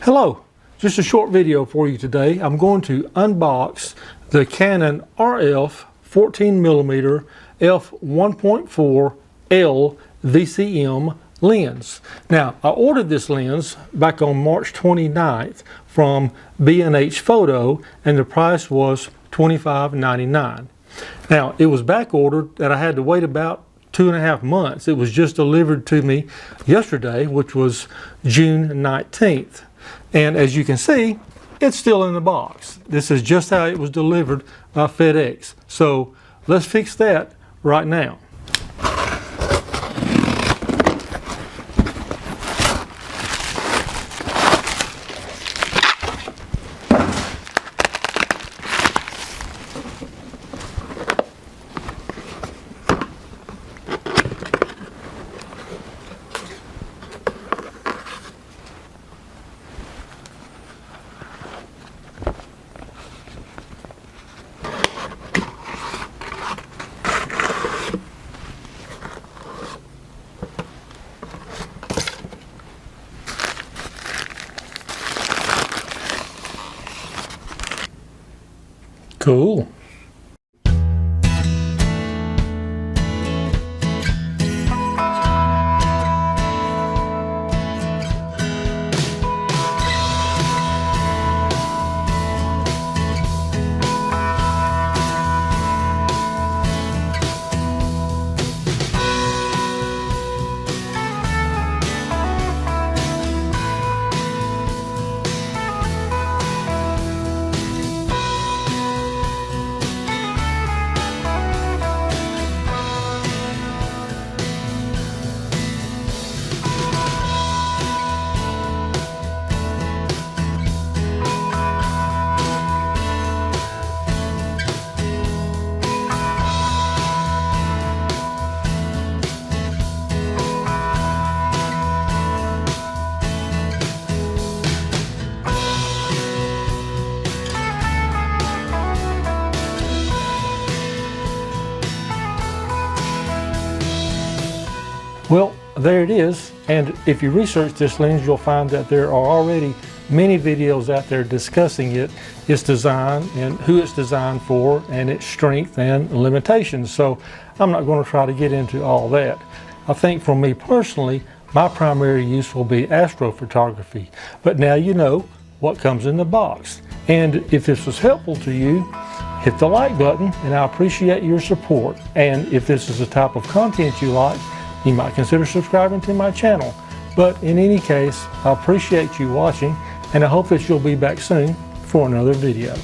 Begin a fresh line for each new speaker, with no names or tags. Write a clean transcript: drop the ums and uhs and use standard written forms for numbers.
Hello, just a short video for you today. I'm going to unbox the Canon RF 14mm F1.4 L VCM lens. Now, I ordered this lens back on March 29th from B&H Photo, and the price was $25.99. Now, it was back ordered that I had to wait about 2.5 months. It was just delivered to me yesterday, which was June 19th. And as you can see, it's still in the box. This is just how it was delivered by FedEx. So let's fix that right now. Cool. Well, there it is, and if you research this lens, you'll find that there are already many videos out there discussing it, its design and who it's designed for, and its strength and limitations. So I'm not going to try to get into all that. I think for me personally, my primary use will be astrophotography. But now you know what comes in the box. And if this was helpful to you, hit the like button, and I appreciate your support. And if this is the type of content you like, you might consider subscribing to my channel. But in any case, I appreciate you watching, and I hope that you'll be back soon for another video.